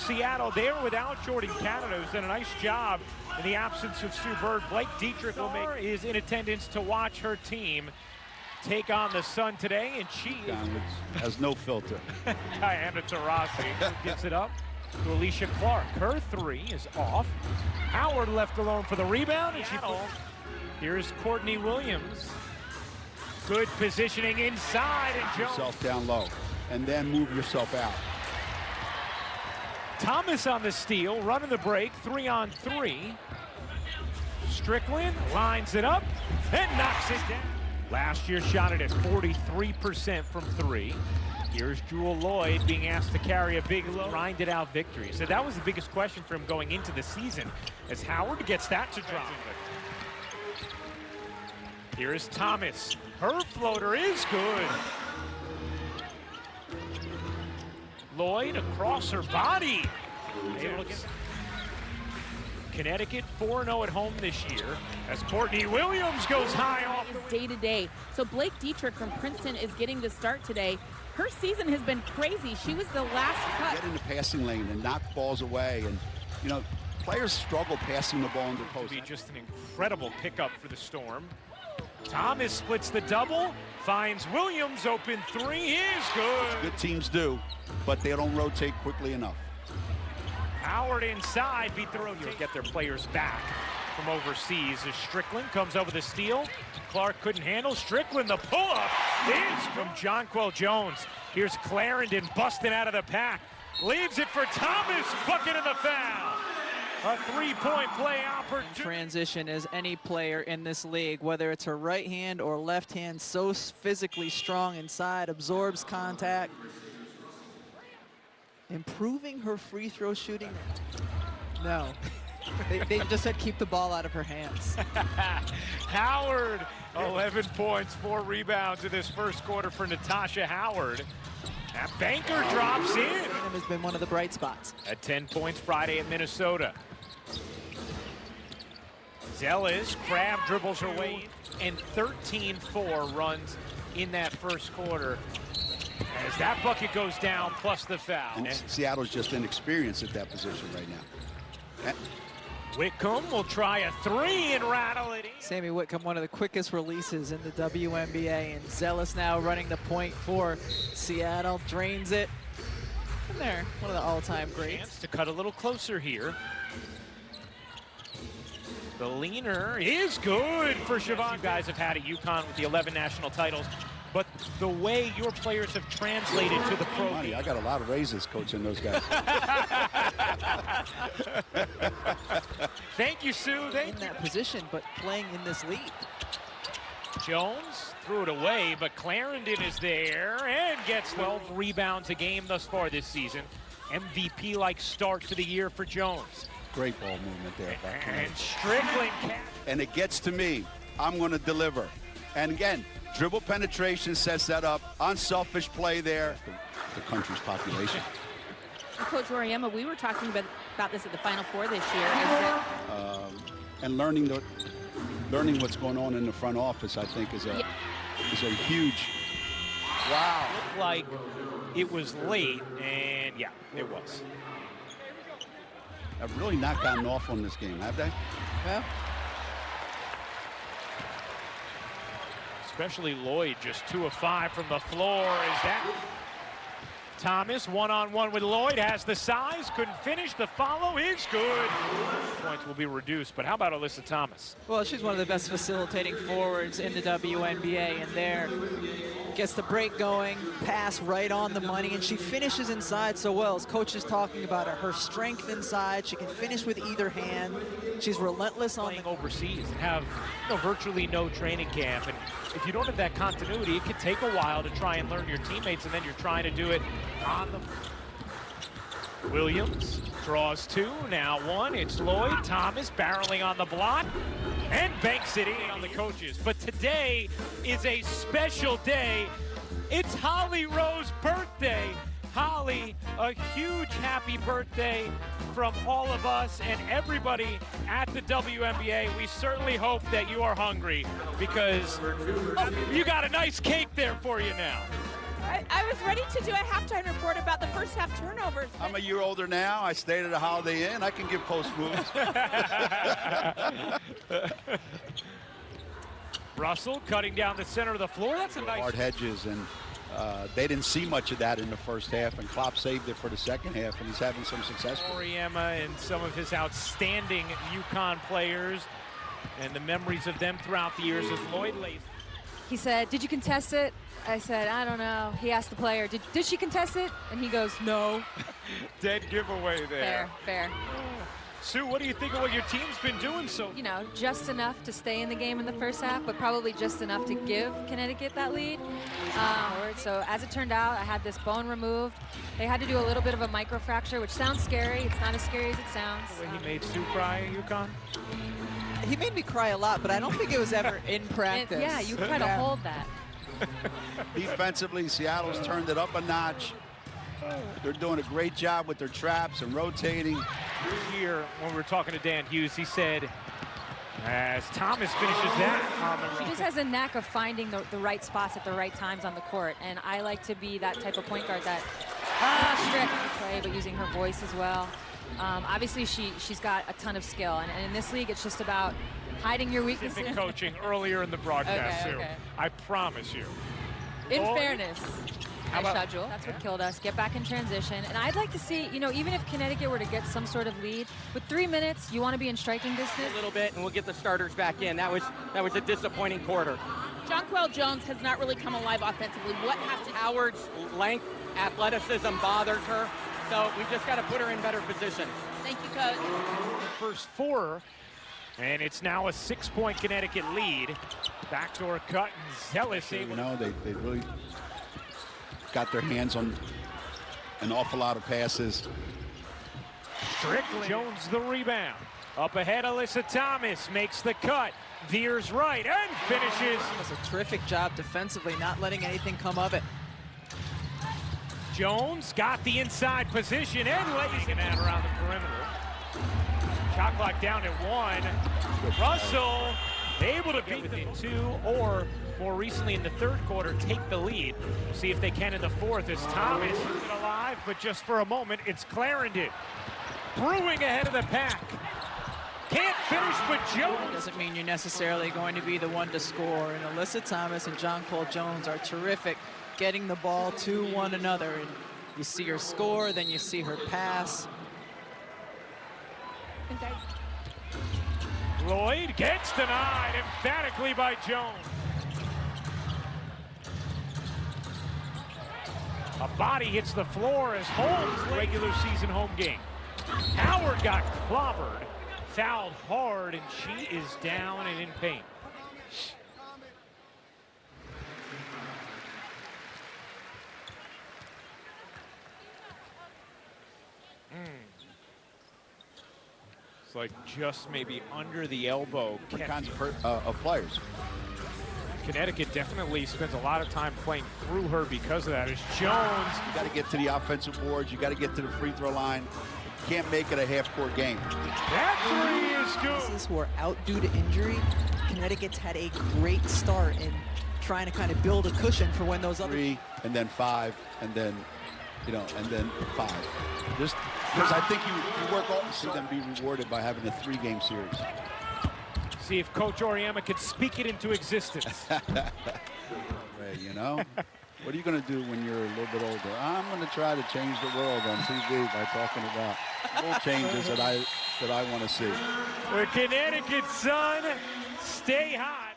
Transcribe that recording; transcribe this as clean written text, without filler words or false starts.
Seattle. They are without Jordan Canada, who's done a nice job in the absence of Sue Bird. Blake Dietrich is in attendance to watch her team take on the Sun today, and she has no filter. Diana Taurasi gives it up to Alicia Clark. Her three is off. Howard left alone for the rebound, and here's Courtney Williams. Good positioning inside, and Jones. Yourself down low, and then move yourself out. Thomas on the steal, running the break, 3-on-3. Strickland lines it up and knocks it down. Last year shot it at 43% from three. Here's Jewel Lloyd being asked to carry a big load. Grinded out victory. So that was the biggest question for him going into the season, as Howard gets that to drop. Here's Thomas. Her floater is good. Lloyd across her body. Connecticut 4-0 at home this year as Courtney Williams goes high off. Day to day. So Blake Dietrich from Princeton is getting the start today. Her season has been crazy. She was the last cut. Get in the passing lane and knock balls away. And, you know, players struggle passing the ball into the post. Be just an incredible pickup for the Storm. Thomas splits the double, finds Williams, open three is good. Good teams do, but they don't rotate quickly enough. Howard inside, beat the rotate. Get their players back from overseas as Strickland comes over the steal. Clark couldn't handle. Strickland, the pull-up is from Jonquel Jones. Here's Clarendon busting out of the pack. Leaves it for Thomas, bucket of the foul. A three-point play opportunity. Transition as any player in this league, whether it's her right hand or left hand, so physically strong inside, absorbs contact. Improving her free throw shooting? No. They just said keep the ball out of her hands. Howard, 11 points, 4 rebounds in this first quarter for Natasha Howard. That banker drops in. Has been one of the bright spots. At 10 points Friday in Minnesota. Zellis, Crab dribbles her way, and 13-4 runs in that first quarter. As that bucket goes down, plus the foul. And Seattle's just inexperienced at that position right now. Whitcomb will try a three and rattle it in. Sammy Whitcomb, one of the quickest releases in the WNBA, and Zellis now running the point for Seattle, drains it. And they're one of the all-time greats. Chance to cut a little closer here. The leaner is good for Siobhan. You guys have had at UConn with the 11 national titles, but the way your players have translated to the pro game. I got a lot of raises coaching those guys. Thank you, Sue. In that position, but playing in this league. Jones threw it away, but Clarendon is there and gets 12 rebounds a game thus far this season. MVP-like start to the year for Jones. Great ball movement there. And Strickland. And it gets to me. I'm going to deliver. And again, dribble penetration sets that up. Unselfish play there. The country's population. Coach Oriema, we were talking about this at the Final Four this year. And learning what's going on in the front office, I think, is a huge. Wow. Looked like it was late, and yeah, it was. Have really not gotten off on this game, have they? Well, especially Lloyd, just 2 of 5 from the floor. Is that Thomas one-on-one with Lloyd, has the size, couldn't finish. The follow is good. Points will be reduced, but how about Alyssa Thomas? well, she's one of the best facilitating forwards in the WNBA, and there gets the break going, pass right on the money, and she finishes inside so well. As coach is talking about her strength inside, she can finish with either hand. She's relentless on playing overseas and have virtually no training camp, and if you don't have that continuity, it can take a while to try and learn your teammates, and then you're trying to do it on the. Williams draws 2, now 1. It's Lloyd. Thomas barreling on the block and banks it in on the coaches. But today is a special day. It's Holly Rowe's birthday. Holly, a huge happy birthday from all of us and everybody at the WNBA. We certainly hope that you are hungry, because you got a nice cake there for you now. I was ready to do a halftime report about the first half turnovers. I'm a year older now. I stayed at a Holiday Inn. I can give post moves. Russell cutting down the center of the floor. That's a nice. Hard hedges, and they didn't see much of that in the first half, and Klopp saved it for the second half, and he's having some success. Auriemma and some of his outstanding UConn players and the memories of them throughout the years as Lloyd lays. He said, "Did you contest it?" I said, "I don't know." He asked the player, did she contest it? And he goes, "No." Dead giveaway there. Fair. Sue, what do you think of what your team's been doing so? You know, just enough to stay in the game in the first half, but probably just enough to give Connecticut that lead. So as it turned out, I had this bone removed. They had to do a little bit of a microfracture, which sounds scary. It's not as scary as it sounds. The way he made Sue cry at UConn? He made me cry a lot, but I don't think it was ever in practice. Yeah, you try to hold that. Defensively, Seattle's turned it up a notch. They're doing a great job with their traps and rotating. Here, when we were talking to Dan Hughes, he said, as Thomas finishes that. She just has a knack of finding the right spots at the right times on the court, and I like to be that type of point guard that strict play, but using her voice as well. Obviously, she's got a ton of skill, and in this league, it's just about hiding your weaknesses. Specific coaching earlier in the broadcast, Sue. Okay. I promise you. In Lloyd? fairness. How Nice about- shot, Jewel. That's what killed us. Get back in transition. And I'd like to see, you know, even if Connecticut were to get some sort of lead, with 3 minutes, you want to be in striking distance. A little bit, and we'll get the starters back in. That was a disappointing quarter. Jonquel Jones has not really come alive offensively. What has to Howard's length, athleticism bothers her, so we just got to put her in better position. Thank you, Coach. First 4, and it's now a 6-point Connecticut lead. Backdoor cut, and Zealous You able know, they really got their hands on an awful lot of passes. Strickland. Jones the rebound. Up ahead, Alyssa Thomas makes the cut. Veers right and finishes. Does a terrific job defensively, not letting anything come of it. Jones got the inside position and lays it out around the perimeter. Shot clock down at 1. Russell able to beat within 2, or more recently in the third quarter, take the lead. See if they can in the fourth as Thomas is alive, but just for a moment, it's Clarendon. Brewing ahead of the pack. Can't finish, but Jones. Doesn't mean you're necessarily going to be the one to score. And Alyssa Thomas and Jonquel Jones are terrific getting the ball to one another. And you see her score, then you see her pass. Lloyd gets denied emphatically by Jones. A body hits the floor as Holmes regular season home game. Howard got clobbered, fouled hard, and she is down and in pain. It's like just maybe under the elbow. Kinds of players. Connecticut definitely spends a lot of time playing through her because of that. As Jones. You got to get to the offensive boards. You got to get to the free throw line. You can't make it a half-court game. That 3 is good. Who are out due to injury. Connecticut's had a great start in trying to kind of build a cushion for when those other 3, and then 5, and then, you know, and then 5. Just because I think you work all to see them be rewarded by having a 3-game series. See if Coach Auriemma could speak it into existence. Ray, you know, what are you going to do when you're a little bit older? I'm going to try to change the world on TV by talking about little changes that I want to see. The Connecticut Sun stay high.